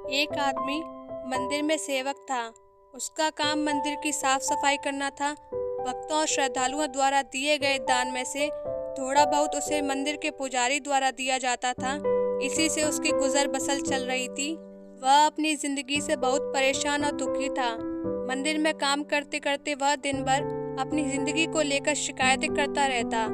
एक आदमी मंदिर में सेवक था। उसका काम मंदिर की साफ सफाई करना था। भक्तों और श्रद्धालुओं द्वारा दिए गए दान में से थोड़ा बहुत उसे मंदिर के पुजारी द्वारा दिया जाता था। इसी से उसकी गुजर बसर चल रही थी। वह अपनी जिंदगी से बहुत परेशान और दुखी था। मंदिर में काम करते करते वह दिन भर अपनी जिंदगी को लेकर शिकायतें करता रहता।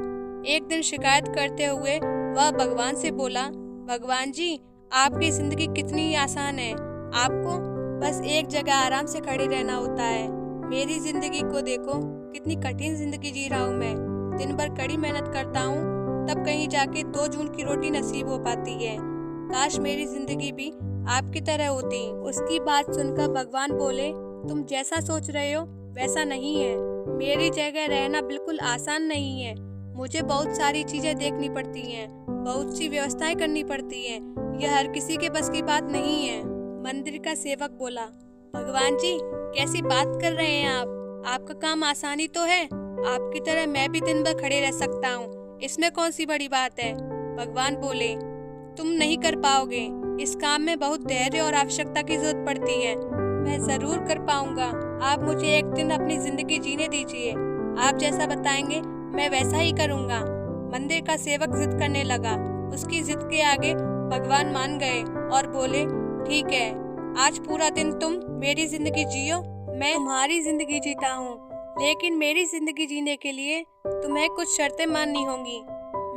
एक दिन शिकायत करते हुए वह भगवान से बोला, भगवान जी, आपकी जिंदगी कितनी आसान है। आपको बस एक जगह आराम से खड़े रहना होता है। मेरी जिंदगी को देखो, कितनी कठिन जिंदगी जी रहा हूँ मैं। दिन भर कड़ी मेहनत करता हूँ, तब कहीं जाके 2 जून की रोटी नसीब हो पाती है। काश मेरी जिंदगी भी आपकी तरह होती। उसकी बात सुनकर भगवान बोले, तुम जैसा सोच रहे हो वैसा नहीं है। मेरी जगह रहना बिल्कुल आसान नहीं है। मुझे बहुत सारी चीजें देखनी पड़ती हैं, बहुत सी व्यवस्थाएं करनी पड़ती हैं। यह हर किसी के बस की बात नहीं है। मंदिर का सेवक बोला, भगवान जी, कैसी बात कर रहे हैं आप? आपका काम आसानी तो है। आपकी तरह मैं भी दिन भर खड़े रह सकता हूँ, इसमें कौन सी बड़ी बात है? भगवान बोले, तुम नहीं कर पाओगे। इस काम में बहुत धैर्य और आवश्यकता की जरूरत पड़ती है। मैं जरूर कर पाऊंगा। आप मुझे एक दिन अपनी जिंदगी जीने दीजिए। आप जैसा बताएंगे मैं वैसा ही करूंगा। मंदिर का सेवक जिद करने लगा। उसकी जिद के आगे भगवान मान गए और बोले, ठीक है, आज पूरा दिन तुम मेरी जिंदगी जियो, मैं तुम्हारी जिंदगी जीता हूँ। लेकिन मेरी जिंदगी जीने के लिए तुम्हें कुछ शर्तें माननी होंगी।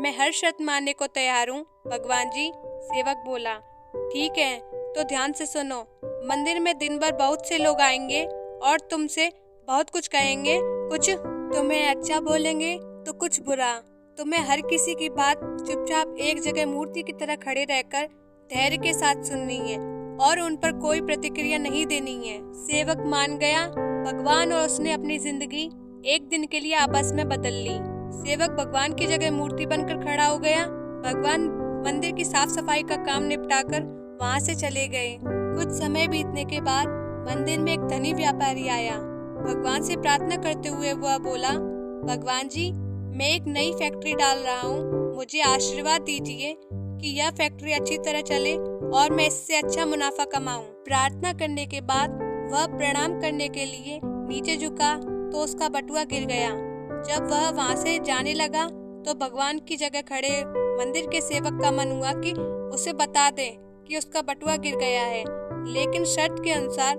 मैं हर शर्त मानने को तैयार हूँ भगवान जी। सेवक बोला, ठीक है, तो ध्यान से सुनो। मंदिर में दिन भर बहुत से लोग आएंगे और तुमसे बहुत कुछ कहेंगे। कुछ तुम्हें अच्छा बोलेंगे तो कुछ बुरा। तुम्हें हर किसी की बात चुपचाप एक जगह मूर्ति की तरह खड़े रहकर धैर्य के साथ सुननी है और उन पर कोई प्रतिक्रिया नहीं देनी है। सेवक मान गया। भगवान और उसने अपनी जिंदगी एक दिन के लिए आपस में बदल ली। सेवक भगवान की जगह मूर्ति बनकर खड़ा हो गया। भगवान मंदिर की साफ सफाई का काम निपटाकर वहां से चले गए। कुछ समय बीतने के बाद मंदिर में एक धनी व्यापारी आया। भगवान से प्रार्थना करते हुए वह बोला, भगवान जी, मैं एक नई फैक्ट्री डाल रहा हूँ। मुझे आशीर्वाद दीजिए कि यह फैक्ट्री अच्छी तरह चले और मैं इससे अच्छा मुनाफा कमाऊं। प्रार्थना करने के बाद वह प्रणाम करने के लिए नीचे झुका तो उसका बटुआ गिर गया। जब वह वहां से जाने लगा तो भगवान की जगह खड़े मंदिर के सेवक का मन हुआ कि उसे बता दे कि उसका बटुआ गिर गया है, लेकिन शर्त के अनुसार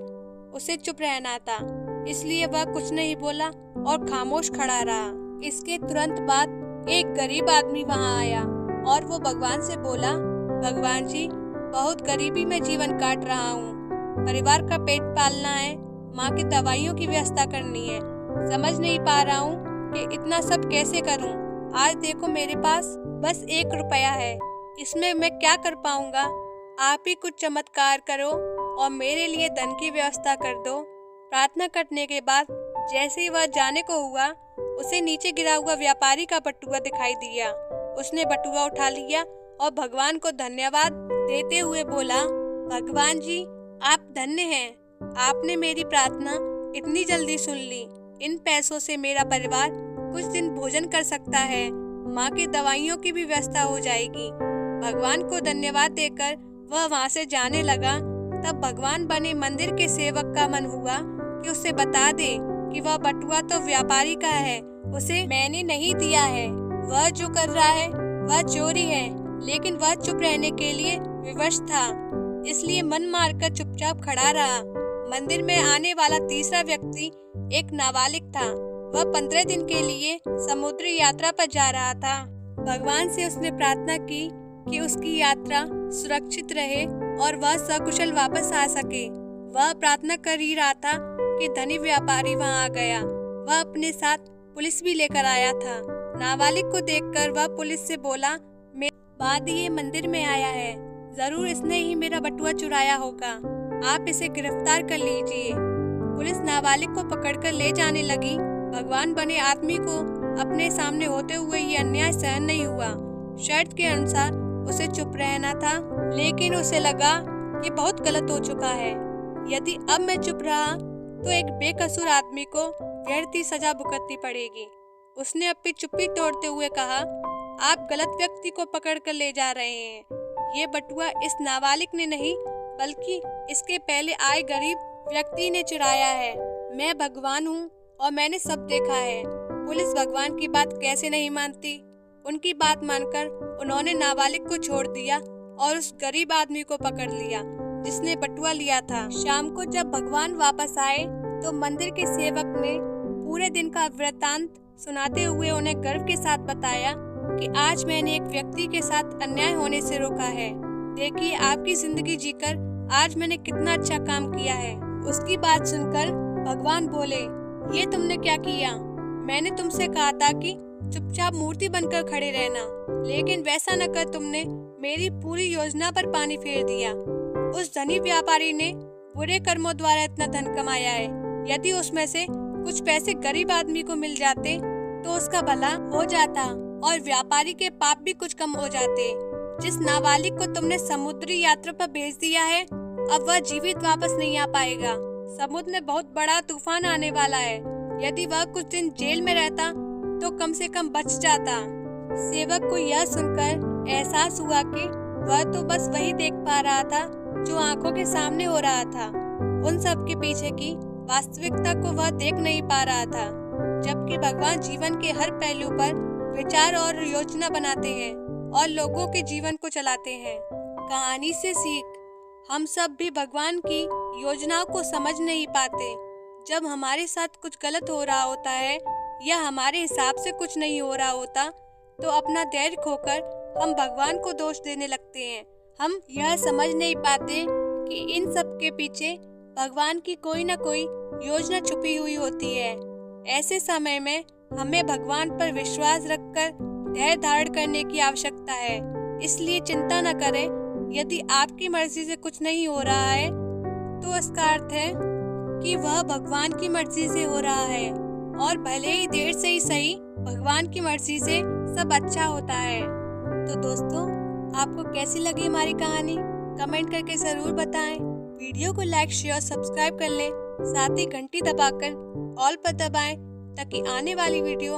उसे चुप रहना था। इसलिए वह कुछ नहीं बोला और खामोश खड़ा रहा। इसके तुरंत बाद एक गरीब आदमी वहां आया और वो भगवान से बोला, भगवान जी, बहुत गरीबी में जीवन काट रहा हूँ। परिवार का पेट पालना है, माँ की दवाइयों की व्यवस्था करनी है। समझ नहीं पा रहा हूँ कि इतना सब कैसे करूँ। आज देखो, मेरे पास बस 1 रुपया है। इसमें मैं क्या कर पाऊंगा? आप ही कुछ चमत्कार करो और मेरे लिए धन की व्यवस्था कर दो। प्रार्थना करने के बाद जैसे ही वह जाने को हुआ, उसे नीचे गिरा हुआ व्यापारी का बटुआ दिखाई दिया। उसने बटुआ उठा लिया और भगवान को धन्यवाद देते हुए बोला, भगवान जी, आप धन्य हैं। आपने मेरी प्रार्थना इतनी जल्दी सुन ली। इन पैसों से मेरा परिवार कुछ दिन भोजन कर सकता है। माँ की दवाइयों की भी व्यवस्था हो जाएगी। भगवान को धन्यवाद देकर वह वहाँ से जाने लगा। तब भगवान बने मंदिर के सेवक का मन हुआ कि उसे बता दे कि वह बटुआ तो व्यापारी का है, उसे मैंने नहीं दिया है। वह जो कर रहा है वह चोरी है। लेकिन वह चुप रहने के लिए विवश था, इसलिए मन मारकर चुपचाप खड़ा रहा। मंदिर में आने वाला तीसरा व्यक्ति एक नाबालिग था। वह 15 दिन के लिए समुद्री यात्रा पर जा रहा था। भगवान से उसने प्रार्थना की कि उसकी यात्रा सुरक्षित रहे और वह सकुशल वापस आ सके। वह प्रार्थना कर ही रहा था कि धनी व्यापारी वहां आ गया। वह अपने साथ पुलिस भी लेकर आया था। नाबालिग को देखकर वह पुलिस से बोला, बाद ये मंदिर में आया है, जरूर इसने ही मेरा बटुआ चुराया होगा। आप इसे गिरफ्तार कर लीजिए। पुलिस नाबालिग को पकड़कर ले जाने लगी। भगवान बने आदमी को अपने सामने होते हुए ये अन्याय सहन नहीं हुआ। शर्त के अनुसार उसे चुप रहना था, लेकिन उसे लगा कि बहुत गलत हो चुका है। यदि अब मैं चुप रहा तो एक बेकसूर आदमी को व्यर्थ ही सजा भुगतनी पड़ेगी। उसने अपनी चुप्पी तोड़ते हुए कहा, आप गलत व्यक्ति को पकड़ कर ले जा रहे हैं। ये बटुआ इस नाबालिग ने नहीं बल्कि इसके पहले आए गरीब व्यक्ति ने चुराया है। मैं भगवान हूँ और मैंने सब देखा है। पुलिस भगवान की बात कैसे नहीं मानती। उनकी बात मानकर उन्होंने नाबालिग को छोड़ दिया और उस गरीब आदमी को पकड़ लिया जिसने बटुआ लिया था। शाम को जब भगवान वापस आए तो मंदिर के सेवक ने पूरे दिन का वृत्तांत सुनाते हुए उन्हें गर्व के साथ बताया कि आज मैंने एक व्यक्ति के साथ अन्याय होने से रोका है। देखिए आपकी जिंदगी जीकर आज मैंने कितना अच्छा काम किया है। उसकी बात सुनकर भगवान बोले, ये तुमने क्या किया? मैंने तुमसे कहा था कि चुपचाप मूर्ति बनकर खड़े रहना, लेकिन वैसा न कर तुमने मेरी पूरी योजना पर पानी फेर दिया। उस धनी व्यापारी ने बुरे कर्मों द्वारा इतना धन कमाया है। यदि उसमें से कुछ पैसे गरीब आदमी को मिल जाते तो उसका भला हो जाता और व्यापारी के पाप भी कुछ कम हो जाते। जिस नाबालिग को तुमने समुद्री यात्रा पर भेज दिया है, अब वह जीवित वापस नहीं आ पाएगा। समुद्र में बहुत बड़ा तूफान आने वाला है। यदि वह कुछ दिन जेल में रहता तो कम से कम बच जाता। सेवक को यह सुनकर एहसास हुआ कि वह तो बस वही देख पा रहा था जो आंखों के सामने हो रहा था। उन सब के पीछे की वास्तविकता को वह देख नहीं पा रहा था। जबकि भगवान जीवन के हर पहलू पर विचार और योजना बनाते हैं और लोगों के जीवन को चलाते हैं। कहानी से सीख, हम सब भी भगवान की योजनाओं को समझ नहीं पाते। जब हमारे साथ कुछ गलत हो रहा होता है या हमारे हिसाब से कुछ नहीं हो रहा होता तो अपना धैर्य खोकर हम भगवान को दोष देने लगते हैं। हम यह समझ नहीं पाते कि इन सब के पीछे भगवान की कोई न कोई योजना छुपी हुई होती है। ऐसे समय में हमें भगवान पर विश्वास रखकर धैर्य धारण करने की आवश्यकता है। इसलिए चिंता न करें। यदि आपकी मर्जी से कुछ नहीं हो रहा है तो इसका अर्थ है कि वह भगवान की मर्जी से हो रहा है, और भले ही देर से ही सही, भगवान की मर्जी से सब अच्छा होता है। तो दोस्तों, आपको कैसी लगी हमारी कहानी कमेंट करके जरूर बताएं। वीडियो को लाइक शेयर सब्सक्राइब कर लें, साथ ही घंटी दबाकर ऑल पर दबाएं ताकि आने वाली वीडियो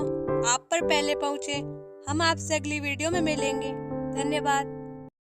आप पर पहले पहुंचे। हम आपसे अगली वीडियो में मिलेंगे। धन्यवाद।